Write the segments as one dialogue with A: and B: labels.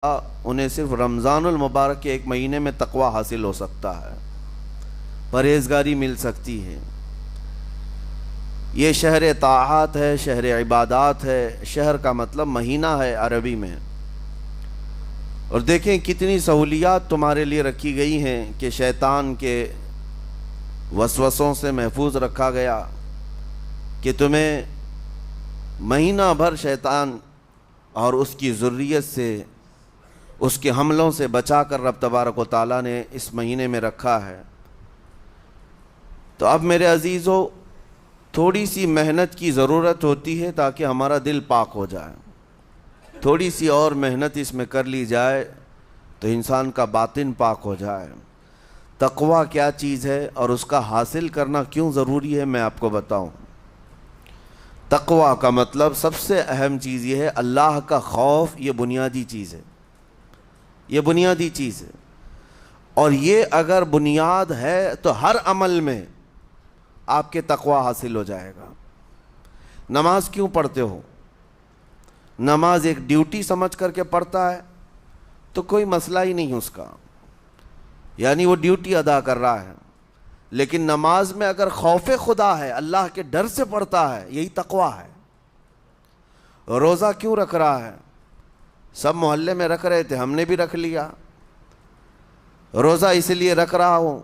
A: انہیں صرف رمضان المبارک کے ایک مہینے میں تقوی حاصل ہو سکتا ہے، پرہیزگاری مل سکتی ہے۔ یہ شہر طاعات ہے، شہر عبادات ہے، شہر کا مطلب مہینہ ہے عربی میں۔ اور دیکھیں کتنی سہولیات تمہارے لیے رکھی گئی ہیں کہ شیطان کے وسوسوں سے محفوظ رکھا گیا، کہ تمہیں مہینہ بھر شیطان اور اس کی ذریت سے، اس کے حملوں سے بچا کر رب تبارک و تعالیٰ نے اس مہینے میں رکھا ہے۔ تو اب میرے عزیزو، تھوڑی سی محنت کی ضرورت ہوتی ہے تاکہ ہمارا دل پاک ہو جائے۔ تھوڑی سی اور محنت اس میں کر لی جائے تو انسان کا باطن پاک ہو جائے۔ تقوی کیا چیز ہے اور اس کا حاصل کرنا کیوں ضروری ہے، میں آپ کو بتاؤں۔ تقوی کا مطلب سب سے اہم چیز یہ ہے، اللہ کا خوف۔ یہ بنیادی چیز ہے، یہ بنیادی چیز ہے۔ اور یہ اگر بنیاد ہے تو ہر عمل میں آپ کے تقوی حاصل ہو جائے گا۔ نماز کیوں پڑھتے ہو؟ نماز ایک ڈیوٹی سمجھ کر کے پڑھتا ہے تو کوئی مسئلہ ہی نہیں اس کا، یعنی وہ ڈیوٹی ادا کر رہا ہے۔ لیکن نماز میں اگر خوف خدا ہے، اللہ کے ڈر سے پڑھتا ہے، یہی تقوی ہے۔ روزہ کیوں رکھ رہا ہے؟ سب محلے میں رکھ رہے تھے، ہم نے بھی رکھ لیا۔ روزہ اس لیے رکھ رہا ہوں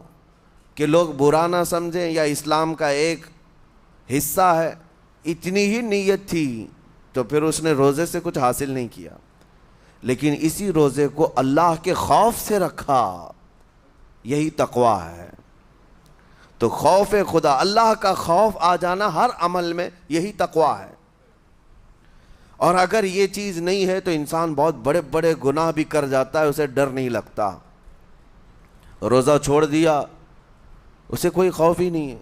A: کہ لوگ برا نہ سمجھیں، یا اسلام کا ایک حصہ ہے۔ اتنی ہی نیت تھی تو پھر اس نے روزے سے کچھ حاصل نہیں کیا، لیکن اسی روزے کو اللہ کے خوف سے رکھا، یہی تقوی ہے۔ تو خوف خدا، اللہ کا خوف آ جانا ہر عمل میں، یہی تقوی ہے۔ اور اگر یہ چیز نہیں ہے تو انسان بہت بڑے بڑے گناہ بھی کر جاتا ہے، اسے ڈر نہیں لگتا۔ روزہ چھوڑ دیا، اسے کوئی خوف ہی نہیں ہے،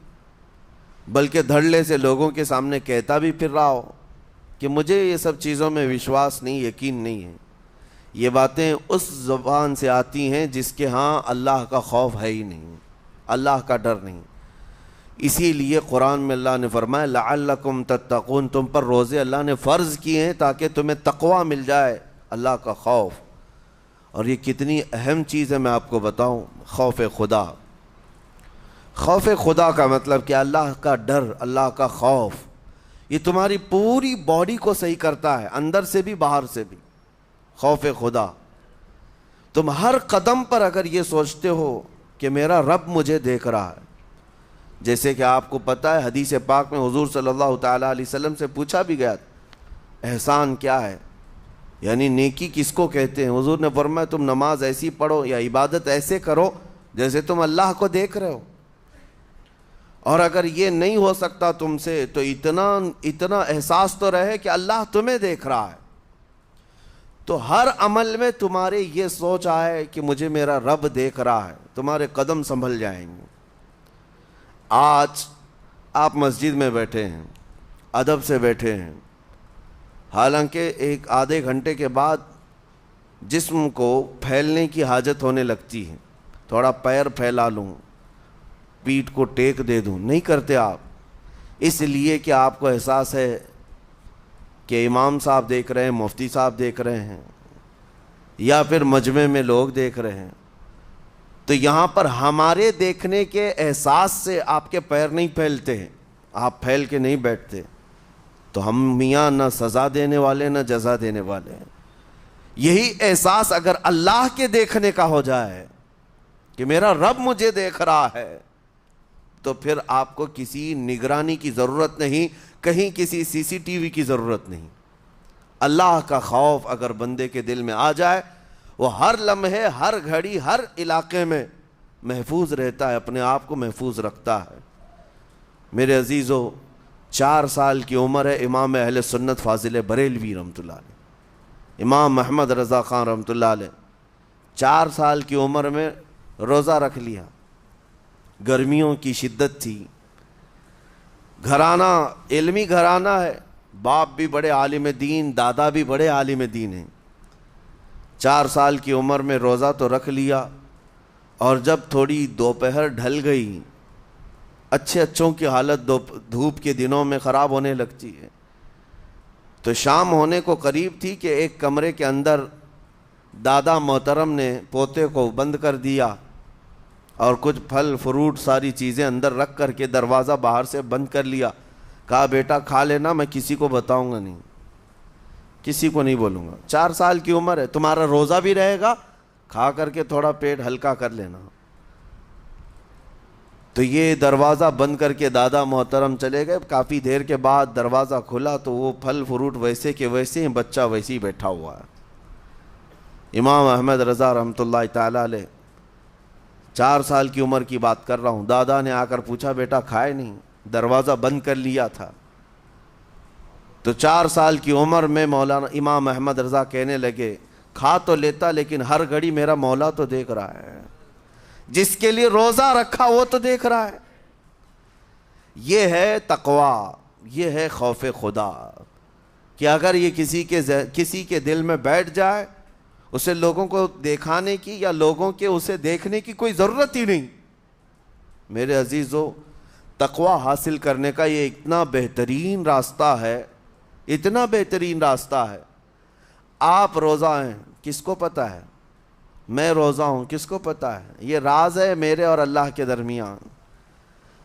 A: بلکہ دھڑلے سے لوگوں کے سامنے کہتا بھی پھر رہا ہو کہ مجھے یہ سب چیزوں میں وشواس نہیں، یقین نہیں ہے۔ یہ باتیں اس زبان سے آتی ہیں جس کے ہاں اللہ کا خوف ہے ہی نہیں، اللہ کا ڈر نہیں۔ اسی لیے قرآن میں اللہ نے فرمایا لعلکم تتقون، تم پر روزے اللہ نے فرض کیے ہیں تاکہ تمہیں تقوی مل جائے، اللہ کا خوف۔ اور یہ کتنی اہم چیز ہے میں آپ کو بتاؤں، خوف خدا۔ خوف خدا کا مطلب کہ اللہ کا ڈر، اللہ کا خوف، یہ تمہاری پوری باڈی کو صحیح کرتا ہے، اندر سے بھی باہر سے بھی۔ خوف خدا، تم ہر قدم پر اگر یہ سوچتے ہو کہ میرا رب مجھے دیکھ رہا ہے، جیسے کہ آپ کو پتہ ہے حدیث پاک میں حضور صلی اللہ تعالیٰ علیہ وسلم سے پوچھا بھی گیا، احسان کیا ہے، یعنی نیکی کس کو کہتے ہیں؟ حضور نے فرمایا تم نماز ایسی پڑھو یا عبادت ایسے کرو جیسے تم اللہ کو دیکھ رہے ہو۔ اور اگر یہ نہیں ہو سکتا تم سے تو اتنا احساس تو رہے کہ اللہ تمہیں دیکھ رہا ہے۔ تو ہر عمل میں تمہارے یہ سوچ آئے کہ مجھے میرا رب دیکھ رہا ہے، تمہارے قدم سنبھل جائیں گے۔ آج آپ مسجد میں بیٹھے ہیں، ادب سے بیٹھے ہیں، حالانکہ ایک آدھے گھنٹے کے بعد جسم کو پھیلنے کی حاجت ہونے لگتی ہے، تھوڑا پیر پھیلا لوں، پیٹھ کو ٹیک دے دوں، نہیں کرتے آپ، اس لیے کہ آپ کو احساس ہے کہ امام صاحب دیکھ رہے ہیں، مفتی صاحب دیکھ رہے ہیں، یا پھر مجمع میں لوگ دیکھ رہے ہیں۔ تو یہاں پر ہمارے دیکھنے کے احساس سے آپ کے پیر نہیں پھیلتے ہیں، آپ پھیل کے نہیں بیٹھتے۔ تو ہم میاں نہ سزا دینے والے نہ جزا دینے والے ہیں۔ یہی احساس اگر اللہ کے دیکھنے کا ہو جائے کہ میرا رب مجھے دیکھ رہا ہے، تو پھر آپ کو کسی نگرانی کی ضرورت نہیں، کہیں کسی سی سی ٹی وی کی ضرورت نہیں۔ اللہ کا خوف اگر بندے کے دل میں آ جائے، وہ ہر لمحے، ہر گھڑی، ہر علاقے میں محفوظ رہتا ہے، اپنے آپ کو محفوظ رکھتا ہے۔ میرے عزیزو، 4 سال کی عمر ہے امام اہل سنت فاضل بریلوی رحمۃ اللہ علیہ، امام محمد رضا خان رحمۃ اللہ علیہ، 4 سال کی عمر میں روزہ رکھ لیا۔ گرمیوں کی شدت تھی، گھرانہ علمی گھرانہ ہے، باپ بھی بڑے عالم دین، دادا بھی بڑے عالم دین ہیں۔ 4 سال کی عمر میں روزہ تو رکھ لیا، اور جب تھوڑی دوپہر ڈھل گئی، اچھوں کی حالت دھوپ کے دنوں میں خراب ہونے لگتی ہے، تو شام ہونے کو قریب تھی کہ ایک کمرے کے اندر دادا محترم نے پوتے کو بند کر دیا اور کچھ پھل فروٹ ساری چیزیں اندر رکھ کر کے دروازہ باہر سے بند کر لیا. کہا بیٹا کھا لینا, میں کسی کو بتاؤں گا نہیں, کسی کو نہیں بولوں گا. 4 سال کی عمر ہے, تمہارا روزہ بھی رہے گا, کھا کر کے تھوڑا پیٹ ہلکا کر لینا. تو یہ دروازہ بند کر کے دادا محترم چلے گئے. کافی دیر کے بعد دروازہ کھلا تو وہ پھل فروٹ ویسے کے ویسے ہیں, بچہ ویسے ہی بیٹھا ہوا ہے. امام احمد رضا رحمۃ اللہ تعالی علیہ, 4 سال کی عمر کی بات کر رہا ہوں. دادا نے آ کر پوچھا بیٹا کھائے نہیں, دروازہ بند کر لیا تھا. تو 4 سال کی عمر میں مولانا امام احمد رضا کہنے لگے کھا تو لیتا لیکن ہر گھڑی میرا مولا تو دیکھ رہا ہے, جس کے لیے روزہ رکھا وہ تو دیکھ رہا ہے. یہ ہے تقویٰ, یہ ہے خوف خدا, کہ اگر یہ کسی کے دل میں بیٹھ جائے, اسے لوگوں کو دکھانے کی یا لوگوں کے اسے دیکھنے کی کوئی ضرورت ہی نہیں. میرے عزیزو, تقویٰ حاصل کرنے کا یہ اتنا بہترین راستہ ہے, اتنا بہترین راستہ ہے. آپ روزہ ہیں, کس کو پتہ ہے؟ میں روزہ ہوں, کس کو پتہ ہے؟ یہ راز ہے میرے اور اللہ کے درمیان.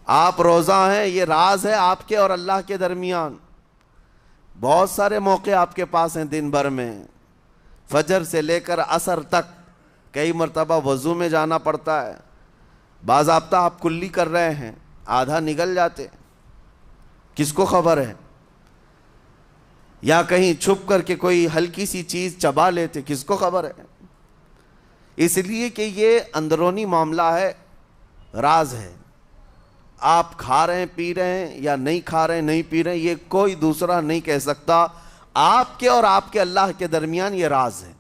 A: آپ روزہ ہیں, یہ راز ہے آپ کے اور اللہ کے درمیان. بہت سارے موقع آپ کے پاس ہیں دن بھر میں, فجر سے لے کر عصر تک. کئی مرتبہ وضو میں جانا پڑتا ہے, باضابطہ آپ کلی کر رہے ہیں, آدھا نگل جاتے, کس کو خبر ہے؟ یا کہیں چھپ کر کے کوئی ہلکی سی چیز چبا لیتے, کس کو خبر ہے؟ اس لیے کہ یہ اندرونی معاملہ ہے, راز ہے. آپ کھا رہے ہیں پی رہے ہیں یا نہیں کھا رہے ہیں نہیں پی رہے ہیں, یہ کوئی دوسرا نہیں کہہ سکتا. آپ کے اور آپ کے اللہ کے درمیان یہ راز ہے.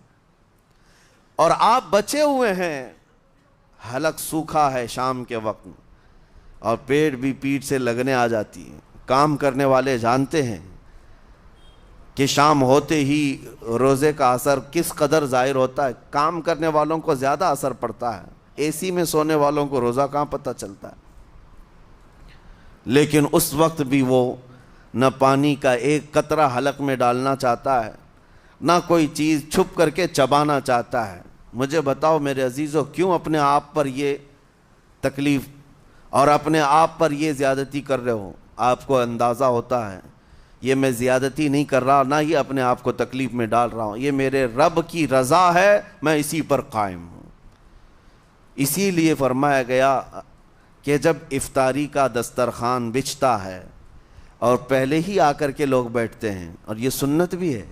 A: اور آپ بچے ہوئے ہیں, حلق سوکھا ہے شام کے وقت میں, اور پیٹ بھی پیٹ سے لگنے آ جاتی ہے. کام کرنے والے جانتے ہیں کہ شام ہوتے ہی روزے کا اثر کس قدر ظاہر ہوتا ہے. کام کرنے والوں کو زیادہ اثر پڑتا ہے, اے سی میں سونے والوں کو روزہ کہاں پتہ چلتا ہے. لیکن اس وقت بھی وہ نہ پانی کا ایک قطرہ حلق میں ڈالنا چاہتا ہے, نہ کوئی چیز چھپ کر کے چبانا چاہتا ہے. مجھے بتاؤ میرے عزیزو, کیوں اپنے آپ پر یہ تکلیف اور اپنے آپ پر یہ زیادتی کر رہے ہو؟ آپ کو اندازہ ہوتا ہے یہ میں زیادتی نہیں کر رہا, نہ یہ اپنے آپ کو تکلیف میں ڈال رہا ہوں, یہ میرے رب کی رضا ہے, میں اسی پر قائم ہوں. اسی لیے فرمایا گیا کہ جب افطاری کا دسترخوان بچھتا ہے اور پہلے ہی آ کر کے لوگ بیٹھتے ہیں, اور یہ سنت بھی ہے,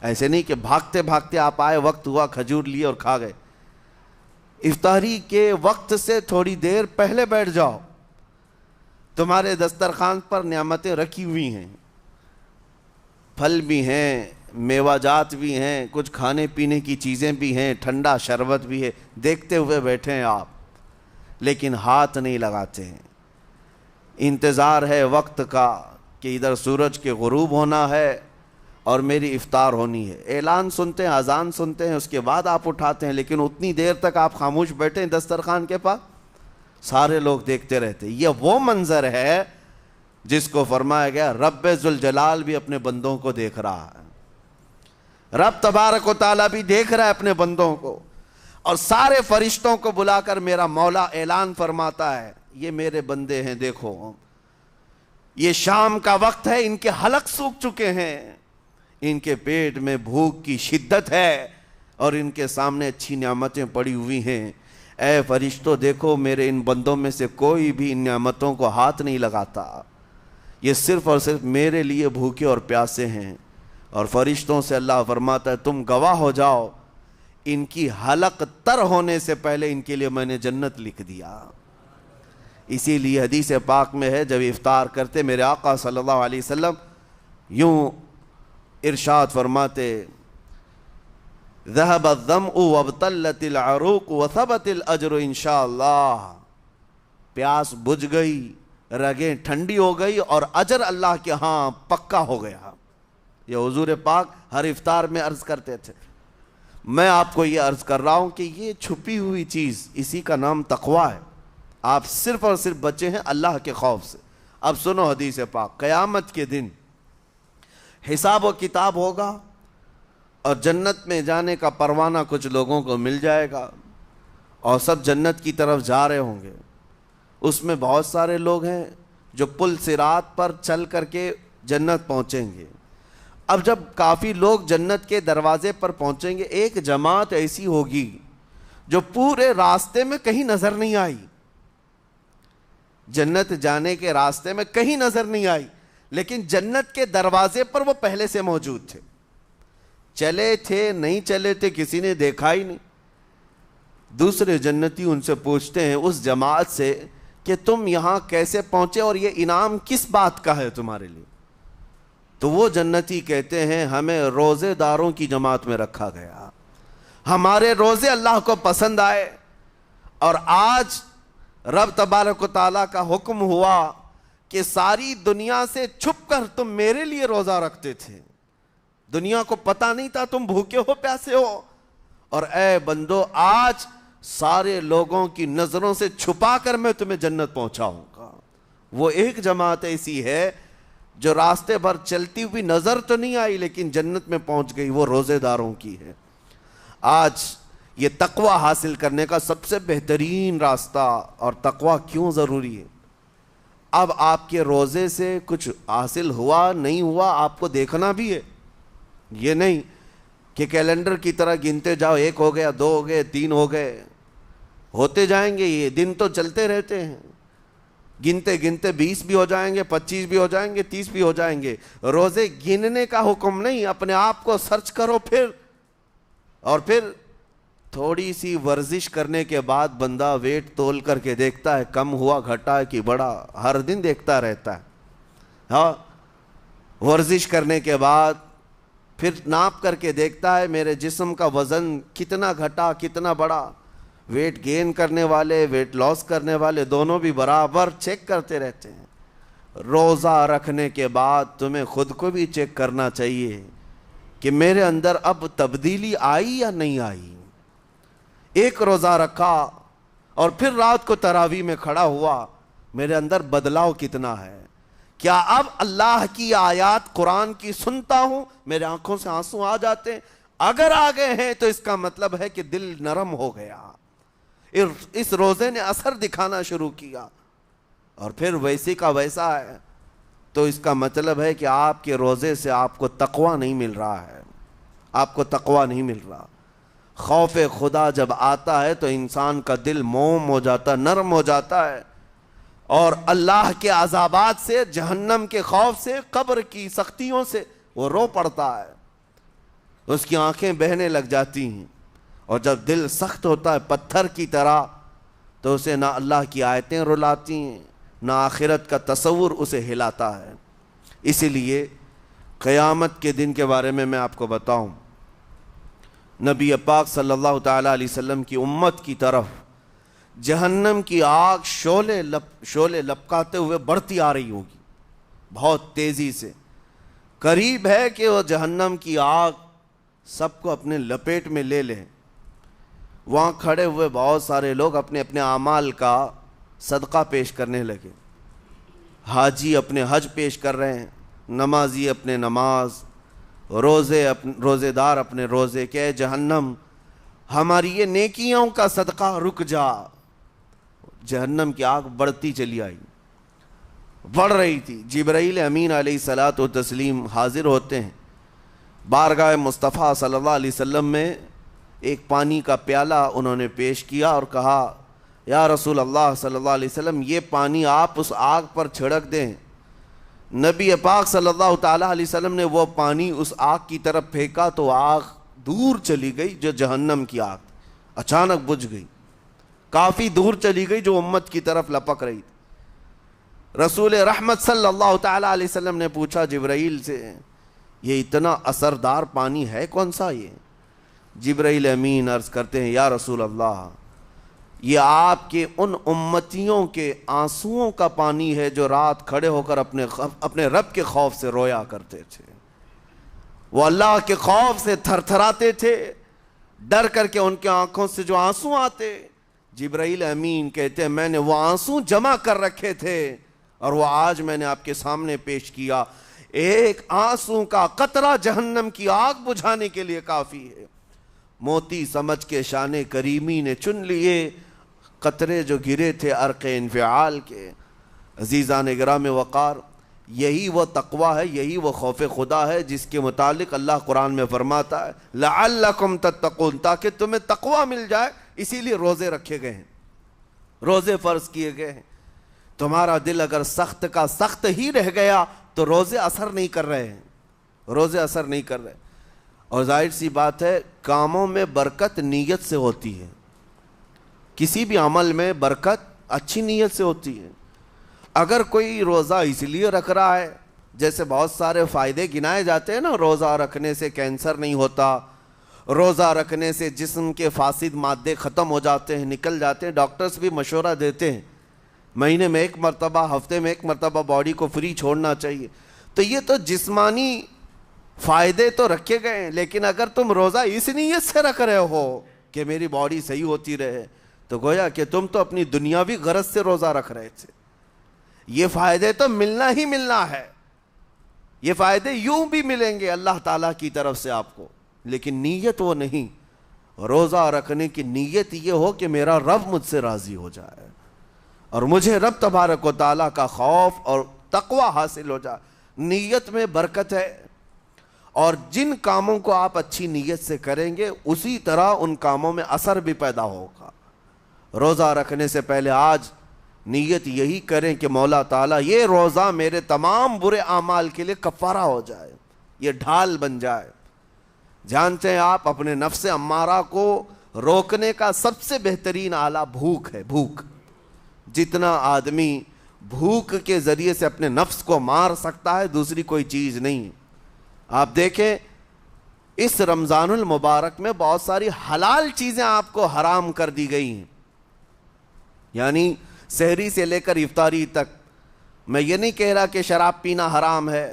A: ایسے نہیں کہ بھاگتے بھاگتے آپ آئے, وقت ہوا کھجور لیے اور کھا گئے. افطاری کے وقت سے تھوڑی دیر پہلے بیٹھ جاؤ, تمہارے دسترخوان پر نعمتیں رکھی ہوئی ہیں, پھل بھی ہیں, میوہ جات بھی ہیں, کچھ کھانے پینے کی چیزیں بھی ہیں, ٹھنڈا شربت بھی ہے, دیکھتے ہوئے بیٹھے ہیں آپ, لیکن ہاتھ نہیں لگاتے ہیں. انتظار ہے وقت کا کہ ادھر سورج کے غروب ہونا ہے اور میری افطار ہونی ہے. اعلان سنتے ہیں, اذان سنتے ہیں, اس کے بعد آپ اٹھاتے ہیں, لیکن اتنی دیر تک آپ خاموش بیٹھے ہیں دسترخوان کے پاس, سارے لوگ دیکھتے رہتے. یہ وہ منظر ہے جس کو فرمایا گیا رب ذوالجلال بھی اپنے بندوں کو دیکھ رہا ہے, رب تبارک و تعالیٰ بھی دیکھ رہا ہے اپنے بندوں کو. اور سارے فرشتوں کو بلا کر میرا مولا اعلان فرماتا ہے, یہ میرے بندے ہیں, دیکھو یہ شام کا وقت ہے, ان کے حلق سوکھ چکے ہیں, ان کے پیٹ میں بھوک کی شدت ہے, اور ان کے سامنے اچھی نعمتیں پڑی ہوئی ہیں. اے فرشتوں دیکھو, میرے ان بندوں میں سے کوئی بھی ان نعمتوں کو ہاتھ نہیں لگاتا, یہ صرف اور صرف میرے لیے بھوکے اور پیاسے ہیں. اور فرشتوں سے اللہ فرماتا ہے تم گواہ ہو جاؤ, ان کی حلق تر ہونے سے پہلے ان کے لیے میں نے جنت لکھ دیا. اسی لیے حدیث پاک میں ہے, جب افطار کرتے میرے آقا صلی اللہ علیہ وسلم یوں ارشاد فرماتے, ذهب الظمأ وابتلت العروق وثبت الاجر انشاءاللہ, پیاس بجھ گئی, رگیں ٹھنڈی ہو گئی, اور اجر اللہ کے ہاں پکا ہو گیا. یہ حضور پاک ہر افطار میں عرض کرتے تھے. میں آپ کو یہ عرض کر رہا ہوں کہ یہ چھپی ہوئی چیز, اسی کا نام تقویٰ ہے. آپ صرف اور صرف بچے ہیں اللہ کے خوف سے. اب سنو حدیث پاک, قیامت کے دن حساب و کتاب ہوگا اور جنت میں جانے کا پروانہ کچھ لوگوں کو مل جائے گا اور سب جنت کی طرف جا رہے ہوں گے۔ اس میں بہت سارے لوگ ہیں جو پل صراط پر چل کر کے جنت پہنچیں گے۔ اب جب کافی لوگ جنت کے دروازے پر پہنچیں گے، ایک جماعت ایسی ہوگی جو پورے راستے میں کہیں نظر نہیں آئی، جنت جانے کے راستے میں کہیں نظر نہیں آئی، لیکن جنت کے دروازے پر وہ پہلے سے موجود تھے، چلے تھے نہیں چلے تھے کسی نے دیکھا ہی نہیں۔ دوسرے جنتی ان سے پوچھتے ہیں اس جماعت سے کہ تم یہاں کیسے پہنچے اور یہ انعام کس بات کا ہے تمہارے لیے؟ تو وہ جنتی کہتے ہیں ہمیں روزے داروں کی جماعت میں رکھا گیا، ہمارے روزے اللہ کو پسند آئے، اور آج رب تبارک و تعالیٰ کا حکم ہوا کہ ساری دنیا سے چھپ کر تم میرے لیے روزہ رکھتے تھے، دنیا کو پتا نہیں تھا تم بھوکے ہو پیاسے ہو، اور اے بندو آج سارے لوگوں کی نظروں سے چھپا کر میں تمہیں جنت پہنچاؤں گا۔ وہ ایک جماعت ایسی ہے جو راستے بھر چلتی ہوئی نظر تو نہیں آئی لیکن جنت میں پہنچ گئی، وہ روزے داروں کی ہے۔ آج یہ تقوی حاصل کرنے کا سب سے بہترین راستہ، اور تقوی کیوں ضروری ہے؟ اب آپ کے روزے سے کچھ حاصل ہوا نہیں ہوا آپ کو دیکھنا بھی ہے، یہ نہیں کہ کیلنڈر کی طرح گنتے جاؤ، 1 ہو گیا، 2 ہو گئے، 3 ہو گئے، ہوتے جائیں گے، یہ دن تو چلتے رہتے ہیں، گنتے گنتے 20 بھی ہو جائیں گے، 25 بھی ہو جائیں گے، 30 بھی ہو جائیں گے۔ روزے گننے کا حکم نہیں، اپنے آپ کو سرچ کرو پھر تھوڑی سی ورزش کرنے کے بعد بندہ ویٹ تول کر کے دیکھتا ہے کم ہوا گھٹا ہے کہ بڑا، ہر دن دیکھتا رہتا ہے۔ ہاں، ورزش کرنے کے بعد پھر ناپ کر کے دیکھتا ہے میرے جسم کا وزن کتنا گھٹا کتنا بڑا۔ ویٹ گین کرنے والے ویٹ لاس کرنے والے دونوں بھی برابر چیک کرتے رہتے ہیں۔ روزہ رکھنے کے بعد تمہیں خود کو بھی چیک کرنا چاہیے کہ میرے اندر اب تبدیلی آئی یا نہیں آئی۔ ایک روزہ رکھا اور پھر رات کو تراویح میں کھڑا ہوا، میرے اندر بدلاؤ کتنا ہے؟ کیا اب اللہ کی آیات قرآن کی سنتا ہوں، میرے آنکھوں سے آنسو آ جاتے ہیں؟ اگر آ گئے ہیں تو اس کا مطلب ہے کہ دل نرم ہو گیا، اس روزے نے اثر دکھانا شروع کیا، اور پھر ویسے کا ویسا ہے، تو اس کا مطلب ہے کہ آپ کے روزے سے آپ کو تقوی نہیں مل رہا ہے، آپ کو تقوی نہیں مل رہا۔ خوف خدا جب آتا ہے تو انسان کا دل موم ہو جاتا، نرم ہو جاتا ہے، اور اللہ کے عذابات سے، جہنم کے خوف سے، قبر کی سختیوں سے وہ رو پڑتا ہے، اس کی آنکھیں بہنے لگ جاتی ہیں، اور جب دل سخت ہوتا ہے پتھر کی طرح تو اسے نہ اللہ کی آیتیں رلاتی ہیں نہ آخرت کا تصور اسے ہلاتا ہے۔ اسی لیے قیامت کے دن کے بارے میں آپ کو بتاؤں، نبی پاک صلی اللہ تعالیٰ علیہ وسلم کی امت کی طرف جہنم کی آگ شعلے لپکاتے ہوئے بڑھتی آ رہی ہوگی بہت تیزی سے، قریب ہے کہ وہ جہنم کی آگ سب کو اپنے لپیٹ میں لے لیں۔ وہاں کھڑے ہوئے بہت سارے لوگ اپنے اپنے اعمال کا صدقہ پیش کرنے لگے، حاجی اپنے حج پیش کر رہے ہیں، نمازی اپنے نماز، روزے دار اپنے روزے، کہ اے جہنم ہماری یہ نیکیوں کا صدقہ رک جا۔ جہنم کی آگ بڑھتی چلی آئی، بڑھ رہی تھی۔ جبرائیل امین علیہ الصلاۃ والتسلیم حاضر ہوتے ہیں بارگاہ مصطفیٰ صلی اللہ علیہ وسلم میں، ایک پانی کا پیالہ انہوں نے پیش کیا اور کہا یا رسول اللہ صلی اللہ علیہ وسلم یہ پانی آپ اس آگ پر چھڑک دیں۔ نبی پاک صلی اللہ تعالیٰ علیہ وسلم نے وہ پانی اس آگ کی طرف پھینکا تو آگ دور چلی گئی، جو جہنم کی آگ اچانک بجھ گئی، کافی دور چلی گئی جو امت کی طرف لپک رہی تھی۔ رسول رحمت صلی اللہ تعالیٰ علیہ وسلم نے پوچھا جبرائیل سے یہ اتنا اثردار پانی ہے کون سا؟ یہ جبرائیل امین عرض کرتے ہیں یا رسول اللہ یہ آپ کے ان امتیوں کے آنسوؤں کا پانی ہے جو رات کھڑے ہو کر اپنے رب کے خوف سے رویا کرتے تھے، وہ اللہ کے خوف سے تھر تھراتے تھے، ڈر کر کے ان کے آنکھوں سے جو آنسو آتے۔ جبرائیل امین کہتے ہیں میں نے وہ آنسو جمع کر رکھے تھے اور وہ آج میں نے آپ کے سامنے پیش کیا۔ ایک آنسو کا قطرہ جہنم کی آگ بجھانے کے لیے کافی ہے۔ موتی سمجھ کے شان کریمی نے چن لیے قطرے جو گرے تھے عرق انفعال کے۔ عزیزان گرام وقار، یہی وہ تقوی ہے، یہی وہ خوف خدا ہے جس کے متعلق اللہ قرآن میں فرماتا ہے لعلکم تتقون، تاکہ تمہیں تقوی مل جائے، اسی لیے روزے رکھے گئے ہیں، روزے فرض کیے گئے ہیں۔ تمہارا دل اگر سخت کا سخت ہی رہ گیا تو روزے اثر نہیں کر رہے ہیں، روزے اثر نہیں کر رہے۔ اور ظاہر سی بات ہے کاموں میں برکت نیت سے ہوتی ہے، کسی بھی عمل میں برکت اچھی نیت سے ہوتی ہے۔ اگر کوئی روزہ اس لیے رکھ رہا ہے، جیسے بہت سارے فائدے گنائے جاتے ہیں نا، روزہ رکھنے سے کینسر نہیں ہوتا، روزہ رکھنے سے جسم کے فاسد مادے ختم ہو جاتے ہیں، نکل جاتے ہیں، ڈاکٹرز بھی مشورہ دیتے ہیں مہینے میں ایک مرتبہ، ہفتے میں ایک مرتبہ باڈی کو فری چھوڑنا چاہیے۔ تو یہ تو جسمانی فائدے تو رکھے گئے ہیں، لیکن اگر تم روزہ اس نیت سے رکھ رہے ہو کہ میری باڈی صحیح ہوتی رہے، تو گویا کہ تم تو اپنی دنیاوی غرض سے روزہ رکھ رہے تھے۔ یہ فائدے تو ملنا ہی ملنا ہے، یہ فائدے یوں بھی ملیں گے اللہ تعالیٰ کی طرف سے آپ کو، لیکن نیت وہ نہیں۔ روزہ رکھنے کی نیت یہ ہو کہ میرا رب مجھ سے راضی ہو جائے اور مجھے رب تبارک و تعالیٰ کا خوف اور تقوی حاصل ہو جائے۔ نیت میں برکت ہے، اور جن کاموں کو آپ اچھی نیت سے کریں گے اسی طرح ان کاموں میں اثر بھی پیدا ہوگا۔ روزہ رکھنے سے پہلے آج نیت یہی کریں کہ مولا تعالیٰ یہ روزہ میرے تمام برے اعمال کے لیے کفارہ ہو جائے، یہ ڈھال بن جائے۔ جانتے ہیں آپ اپنے نفس امارہ کو روکنے کا سب سے بہترین آلہ بھوک ہے، بھوک۔ جتنا آدمی بھوک کے ذریعے سے اپنے نفس کو مار سکتا ہے دوسری کوئی چیز نہیں۔ آپ دیکھیں اس رمضان المبارک میں بہت ساری حلال چیزیں آپ کو حرام کر دی گئی ہیں، یعنی سحری سے لے کر افطاری تک۔ میں یہ نہیں کہہ رہا کہ شراب پینا حرام ہے،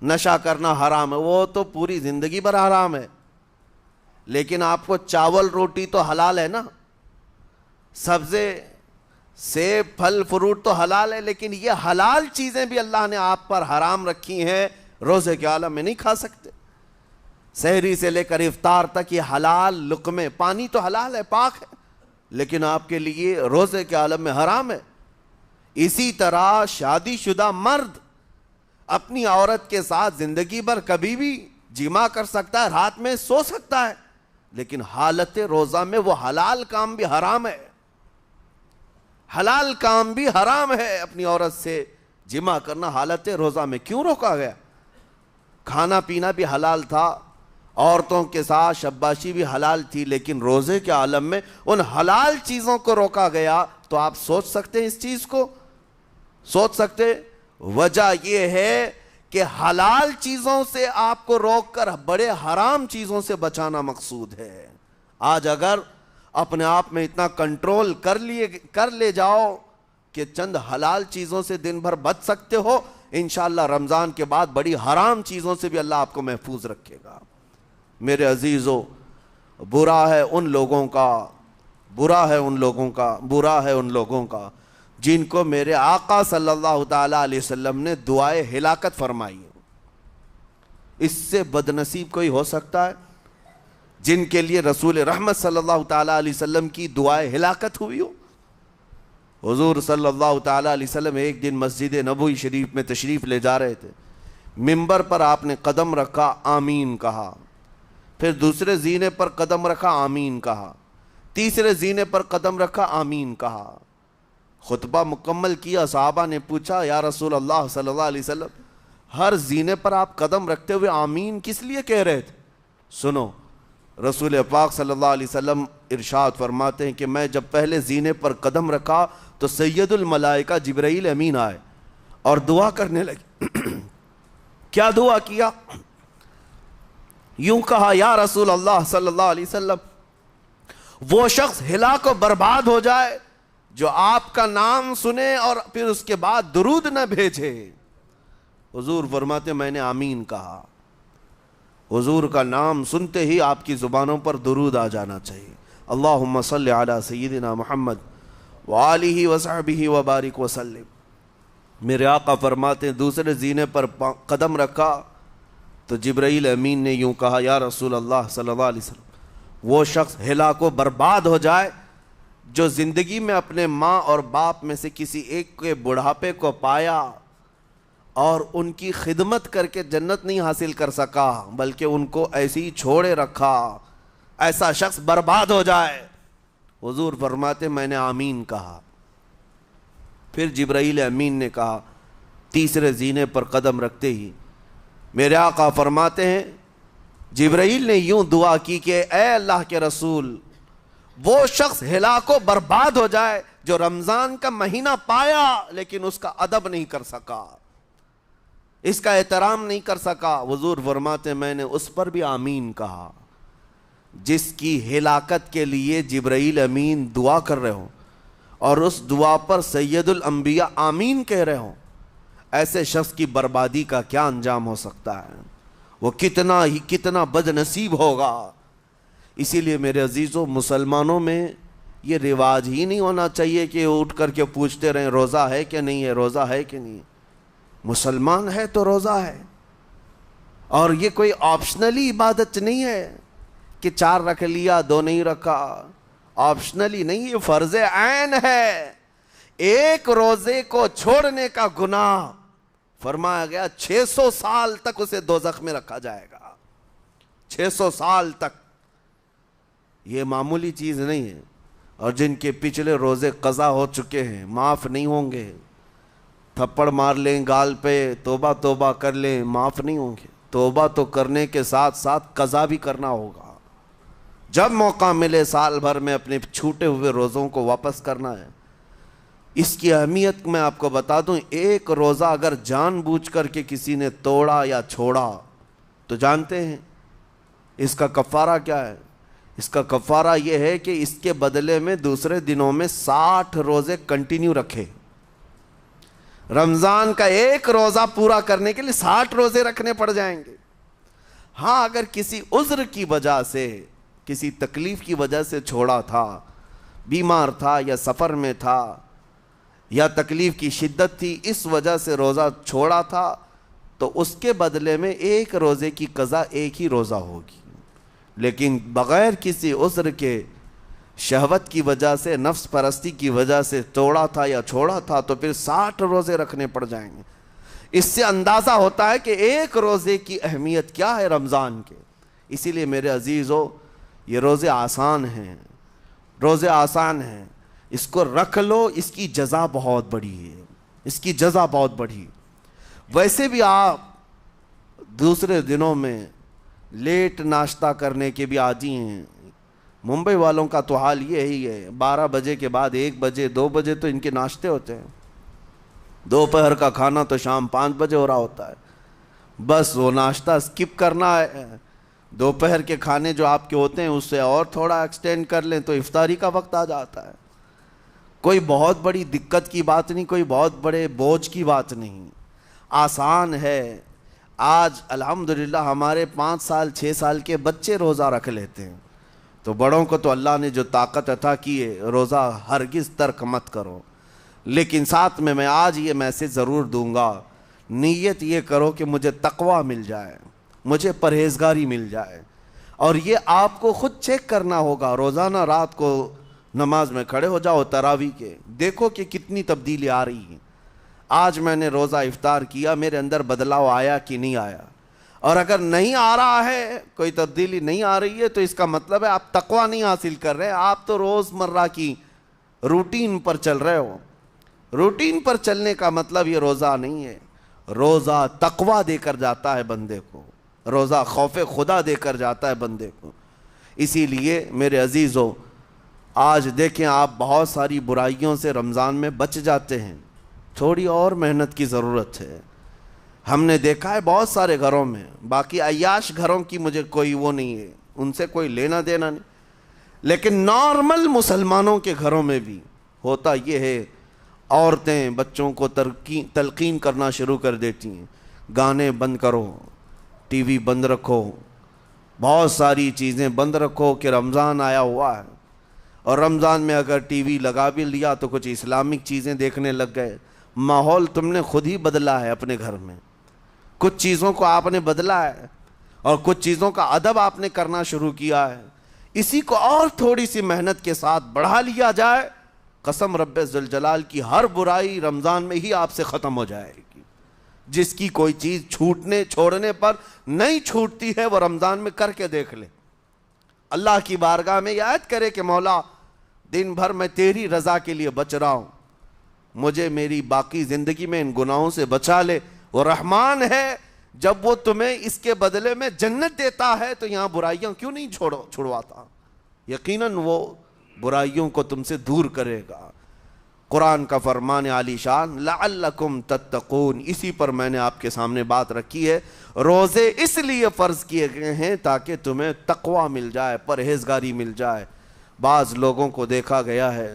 A: نشہ کرنا حرام ہے، وہ تو پوری زندگی بھر حرام ہے، لیکن آپ کو چاول روٹی تو حلال ہے نا، سبزے سیب پھل فروٹ تو حلال ہے، لیکن یہ حلال چیزیں بھی اللہ نے آپ پر حرام رکھی ہیں، روزے کے عالم میں نہیں کھا سکتے۔ سحری سے لے کر افطار تک یہ حلال لقمے، پانی تو حلال ہے، پاک ہے، لیکن آپ کے لیے روزے کے عالم میں حرام ہے۔ اسی طرح شادی شدہ مرد اپنی عورت کے ساتھ زندگی بھر کبھی بھی جمع کر سکتا ہے، رات میں سو سکتا ہے، لیکن حالت روزہ میں وہ حلال کام بھی حرام ہے، حلال کام بھی حرام ہے۔ اپنی عورت سے جمع کرنا حالت روزہ میں کیوں روکا گیا؟ کھانا پینا بھی حلال تھا، عورتوں کے ساتھ شباشی بھی حلال تھی، لیکن روزے کے عالم میں ان حلال چیزوں کو روکا گیا۔ تو آپ سوچ سکتے ہیں اس چیز کو، سوچ سکتے؟ وجہ یہ ہے کہ حلال چیزوں سے آپ کو روک کر بڑے حرام چیزوں سے بچانا مقصود ہے۔ آج اگر اپنے آپ میں اتنا کنٹرول کر لے جاؤ کہ چند حلال چیزوں سے دن بھر بچ سکتے ہو، انشاءاللہ رمضان کے بعد بڑی حرام چیزوں سے بھی اللہ آپ کو محفوظ رکھے گا۔ میرے عزیزو، برا ہے ان لوگوں کا جن کو میرے آقا صلی اللہ تعالیٰ علیہ وسلم نے دعائے ہلاکت فرمائی۔ اس سے بدنصیب کوئی ہو سکتا ہے؟ جن کے لیے رسول رحمت صلی اللہ تعالیٰ علیہ وسلم کی دعائے ہلاکت ہوئی ہو۔ حضور صلی اللہ تعالیٰ علیہ وسلم ایک دن مسجد نبوی شریف میں تشریف لے جا رہے تھے، منبر پر آپ نے قدم رکھا، آمین کہا، پھر دوسرے زینے پر قدم رکھا، آمین کہا، تیسرے زینے پر قدم رکھا، آمین کہا۔ خطبہ مکمل کیا، صحابہ نے پوچھا یا رسول اللہ صلی اللہ علیہ وسلم ہر زینے پر آپ قدم رکھتے ہوئے آمین کس لیے کہہ رہے تھے؟ سنو، رسول پاک صلی اللہ علیہ وسلم ارشاد فرماتے ہیں کہ میں جب پہلے زینے پر قدم رکھا تو سید الملائکہ جبرائیل امین آئے اور دعا کرنے لگے۔ کیا دعا کیا؟ یوں کہا، یا رسول اللہ صلی اللہ علیہ وسلم وہ شخص ہلاک و برباد ہو جائے جو آپ کا نام سنے اور پھر اس کے بعد درود نہ بھیجے۔ حضور فرماتے میں نے آمین کہا۔ حضور کا نام سنتے ہی آپ کی زبانوں پر درود آ جانا چاہیے۔ اللہم صلی علی سیدنا محمد وآلہ وصحبہ وبارک وسلم۔ میرے آقا فرماتے ہیں دوسرے زینے پر قدم رکھا تو جبرائیل امین نے یوں کہا یا رسول اللہ صلی اللہ علیہ وسلم وہ شخص ہلاک و برباد ہو جائے جو زندگی میں اپنے ماں اور باپ میں سے کسی ایک کے بڑھاپے کو پایا اور ان کی خدمت کر کے جنت نہیں حاصل کر سکا بلکہ ان کو ایسے ہی چھوڑے رکھا، ایسا شخص برباد ہو جائے۔ حضور فرماتے میں نے آمین کہا۔ پھر جبرائیل امین نے کہا تیسرے زینے پر قدم رکھتے ہی میرے آقا فرماتے ہیں جبرائیل نے یوں دعا کی کہ اے اللہ کے رسول وہ شخص ہلاک و برباد ہو جائے جو رمضان کا مہینہ پایا لیکن اس کا ادب نہیں کر سکا، اس کا احترام نہیں کر سکا۔ حضور فرماتے میں نے اس پر بھی آمین کہا۔ جس کی ہلاکت کے لیے جبرائیل امین دعا کر رہے ہوں اور اس دعا پر سید الانبیاء آمین کہہ رہے ہوں، ایسے شخص کی بربادی کا کیا انجام ہو سکتا ہے؟ وہ کتنا بد نصیب ہوگا۔ اسی لیے میرے عزیزوں مسلمانوں میں یہ رواج ہی نہیں ہونا چاہیے کہ اٹھ کر کے پوچھتے رہیں روزہ ہے کہ نہیں ہے، روزہ ہے کہ نہیں ہے۔ مسلمان ہے تو روزہ ہے، اور یہ کوئی آپشنلی عبادت نہیں ہے کہ 4 رکھ لیا 2 نہیں رکھا، آپشنلی نہیں، یہ فرض عین ہے۔ ایک روزے کو چھوڑنے کا گناہ فرمایا گیا 600 سال تک اسے دوزخ میں رکھا جائے گا، 600 سال تک۔ یہ معمولی چیز نہیں ہے، اور جن کے پچھلے روزے قضا ہو چکے ہیں معاف نہیں ہوں گے، تھپڑ مار لیں گال پہ توبہ توبہ کر لیں معاف نہیں ہوں گے۔ توبہ تو کرنے کے ساتھ ساتھ قضا بھی کرنا ہوگا، جب موقع ملے سال بھر میں اپنے چھوٹے ہوئے روزوں کو واپس کرنا ہے۔ اس کی اہمیت میں آپ کو بتا دوں، ایک روزہ اگر جان بوجھ کر کے کسی نے توڑا یا چھوڑا تو جانتے ہیں اس کا کفارہ کیا ہے؟ اس کا کفارہ یہ ہے کہ اس کے بدلے میں دوسرے دنوں میں 60 روزے کنٹینیو رکھے۔ رمضان کا ایک روزہ پورا کرنے کے لیے 60 روزے رکھنے پڑ جائیں گے۔ ہاں اگر کسی عذر کی وجہ سے، کسی تکلیف کی وجہ سے چھوڑا تھا، بیمار تھا یا سفر میں تھا یا تکلیف کی شدت تھی، اس وجہ سے روزہ چھوڑا تھا، تو اس کے بدلے میں ایک روزے کی قضا ایک ہی روزہ ہوگی۔ لیکن بغیر کسی عذر کے، شہوت کی وجہ سے، نفس پرستی کی وجہ سے توڑا تھا یا چھوڑا تھا تو پھر 60 روزے رکھنے پڑ جائیں گے۔ اس سے اندازہ ہوتا ہے کہ ایک روزے کی اہمیت کیا ہے رمضان کے۔ اسی لیے میرے عزیزو یہ روزے آسان ہیں، روزے آسان ہیں، اس کو رکھ لو، اس کی جزا بہت بڑی ہے، اس کی جزا بہت بڑی۔ ویسے بھی آپ دوسرے دنوں میں لیٹ ناشتہ کرنے کے بھی عادی ہیں۔ ممبئی والوں کا تو حال یہ ہی ہے، 12 بجے کے بعد 1 بجے 2 بجے تو ان کے ناشتے ہوتے ہیں، دوپہر کا کھانا تو شام 5 بجے ہو رہا ہوتا ہے۔ بس وہ ناشتہ سکپ کرنا ہے، دوپہر کے کھانے جو آپ کے ہوتے ہیں اس سے اور تھوڑا ایکسٹینڈ کر لیں تو افطاری کا وقت آ جاتا ہے۔ کوئی بہت بڑی دقت کی بات نہیں، کوئی بہت بڑے بوجھ کی بات نہیں، آسان ہے۔ آج الحمدللہ ہمارے 5 سال 6 سال کے بچے روزہ رکھ لیتے ہیں، تو بڑوں کو تو اللہ نے جو طاقت عطا کی ہے، روزہ ہرگز ترک مت کرو۔ لیکن ساتھ میں آج یہ میسج ضرور دوں گا، نیت یہ کرو کہ مجھے تقویٰ مل جائے، مجھے پرہیزگاری مل جائے، اور یہ آپ کو خود چیک کرنا ہوگا۔ روزانہ رات کو نماز میں کھڑے ہو جاؤ تراویح کے، دیکھو کہ کتنی تبدیلی آ رہی ہے۔ آج میں نے روزہ افطار کیا، میرے اندر بدلاؤ آیا کہ نہیں آیا؟ اور اگر نہیں آ رہا ہے، کوئی تبدیلی نہیں آ رہی ہے، تو اس کا مطلب ہے آپ تقویٰ نہیں حاصل کر رہے، آپ تو روز مرہ کی روٹین پر چل رہے ہو۔ روٹین پر چلنے کا مطلب یہ روزہ نہیں ہے۔ روزہ تقویٰ دے کر جاتا ہے بندے کو، روزہ خوف خدا دے کر جاتا ہے بندے کو۔ اسی لیے میرے عزیزو آج دیکھیں آپ بہت ساری برائیوں سے رمضان میں بچ جاتے ہیں، تھوڑی اور محنت کی ضرورت ہے۔ ہم نے دیکھا ہے بہت سارے گھروں میں، باقی عیاش گھروں کی مجھے کوئی وہ نہیں ہے، ان سے کوئی لینا دینا نہیں، لیکن نارمل مسلمانوں کے گھروں میں بھی ہوتا یہ ہے، عورتیں بچوں کو تلقین کرنا شروع کر دیتی ہیں، گانے بند کرو، ٹی وی بند رکھو، بہت ساری چیزیں بند رکھو کہ رمضان آیا ہوا ہے۔ اور رمضان میں اگر ٹی وی لگا بھی لیا تو کچھ اسلامک چیزیں دیکھنے لگ گئے، ماحول تم نے خود ہی بدلا ہے اپنے گھر میں، کچھ چیزوں کو آپ نے بدلا ہے اور کچھ چیزوں کا ادب آپ نے کرنا شروع کیا ہے، اسی کو اور تھوڑی سی محنت کے ساتھ بڑھا لیا جائے، قسم رب ذوالجلال کی ہر برائی رمضان میں ہی آپ سے ختم ہو جائے گی۔ جس کی کوئی چیز چھوڑنے پر نہیں چھوٹتی ہے وہ رمضان میں کر کے دیکھ لے، اللہ کی بارگاہ میں یاد کرے کہ مولا دن بھر میں تیری رضا کے لیے بچ رہا ہوں، مجھے میری باقی زندگی میں ان گناہوں سے بچا لے۔ وہ رحمان ہے، جب وہ تمہیں اس کے بدلے میں جنت دیتا ہے تو یہاں برائیاں کیوں نہیں چھڑواتا؟ یقیناً وہ برائیوں کو تم سے دور کرے گا۔ قرآن کا فرمان عالی شان لعلکم تتقون، اسی پر میں نے آپ کے سامنے بات رکھی ہے۔ روزے اس لیے فرض کیے گئے ہیں تاکہ تمہیں تقوی مل جائے، پرہیزگاری مل جائے۔ بعض لوگوں کو دیکھا گیا ہے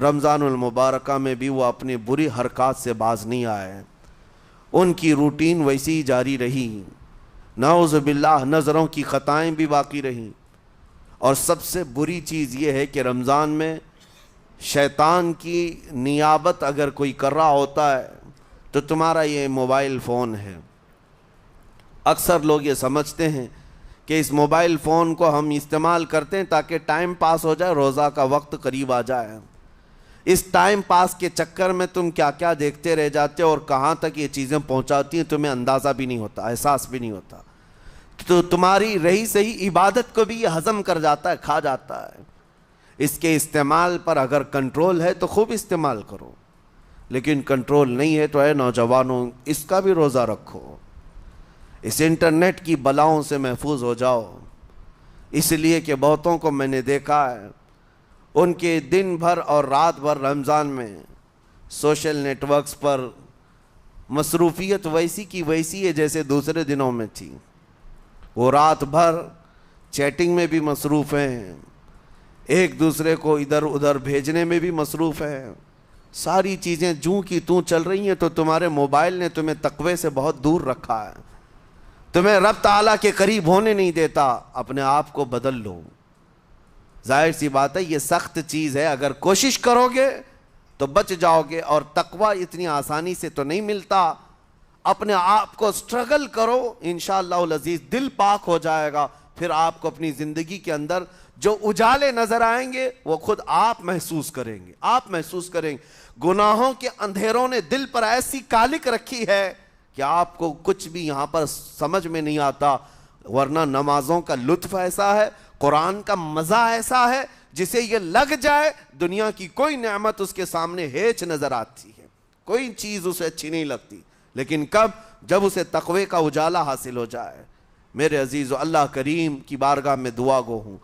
A: رمضان المبارکہ میں بھی وہ اپنی بری حرکات سے باز نہیں آئے، ان کی روٹین ویسی ہی جاری رہی، نعوذ باللہ نظروں کی خطائیں بھی باقی رہیں۔ اور سب سے بری چیز یہ ہے کہ رمضان میں شیطان کی نیابت اگر کوئی کر رہا ہوتا ہے تو تمہارا یہ موبائل فون ہے۔ اکثر لوگ یہ سمجھتے ہیں کہ اس موبائل فون کو ہم استعمال کرتے ہیں تاکہ ٹائم پاس ہو جائے، روزہ کا وقت قریب آ جائے۔ اس ٹائم پاس کے چکر میں تم کیا کیا دیکھتے رہ جاتے ہو اور کہاں تک یہ چیزیں پہنچاتی ہیں تمہیں اندازہ بھی نہیں ہوتا، احساس بھی نہیں ہوتا، تو تمہاری رہی صحیح عبادت کو بھی یہ ہضم کر جاتا ہے، کھا جاتا ہے۔ اس کے استعمال پر اگر کنٹرول ہے تو خوب استعمال کرو، لیکن کنٹرول نہیں ہے تو اے نوجوانوں اس کا بھی روزہ رکھو، اس انٹرنیٹ کی بلاؤں سے محفوظ ہو جاؤ۔ اس لیے کہ بہتوں کو میں نے دیکھا ہے ان کے دن بھر اور رات بھر رمضان میں سوشل نیٹ ورکس پر مصروفیت ویسی کی ویسی ہے جیسے دوسرے دنوں میں تھی۔ وہ رات بھر چیٹنگ میں بھی مصروف ہیں، ایک دوسرے کو ادھر ادھر بھیجنے میں بھی مصروف ہیں، ساری چیزیں جوں کی توں چل رہی ہیں۔ تو تمہارے موبائل نے تمہیں تقوی سے بہت دور رکھا ہے، تمہیں رب تعالیٰ کے قریب ہونے نہیں دیتا۔ اپنے آپ کو بدل لو۔ ظاہر سی بات ہے یہ سخت چیز ہے، اگر کوشش کرو گے تو بچ جاؤ گے، اور تقوی اتنی آسانی سے تو نہیں ملتا۔ اپنے آپ کو سٹرگل کرو، انشاءاللہ العزیز دل پاک ہو جائے گا، پھر آپ کو اپنی زندگی کے اندر جو اجالے نظر آئیں گے وہ خود آپ محسوس کریں گے، آپ محسوس کریں گے۔ گناہوں کے اندھیروں نے دل پر ایسی کالک رکھی ہے کہ آپ کو کچھ بھی یہاں پر سمجھ میں نہیں آتا، ورنہ نمازوں کا لطف ایسا ہے، قرآن کا مزہ ایسا ہے، جسے یہ لگ جائے دنیا کی کوئی نعمت اس کے سامنے ہیچ نظر آتی ہے، کوئی چیز اسے اچھی نہیں لگتی، لیکن کب؟ جب اسے تقوی کا اجالا حاصل ہو جائے۔ میرے عزیزو، اللہ کریم کی بارگاہ میں دعا گو ہوں،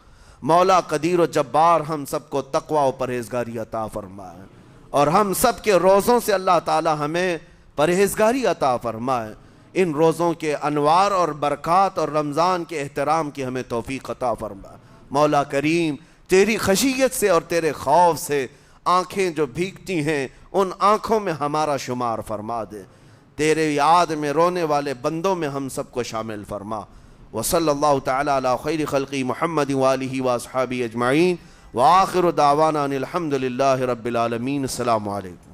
A: مولا قدیر و جبار ہم سب کو تقوی و پرہیزگاری عطا فرمائے، اور ہم سب کے روزوں سے اللہ تعالی ہمیں پرہیزگاری عطا فرمائے۔ ان روزوں کے انوار اور برکات اور رمضان کے احترام کی ہمیں توفیق عطا فرمائے۔ مولا کریم تیری خشیت سے اور تیرے خوف سے آنکھیں جو بھیگتی ہیں ان آنکھوں میں ہمارا شمار فرما دے، تیرے یاد میں رونے والے بندوں میں ہم سب کو شامل فرما۔ وصلی اللہ تعالی علی خیر خلقی محمد وآلہ واصحابہ اجمعین، وآخر دعوانا ان الحمد للہ رب العالمین۔ السلام علیکم۔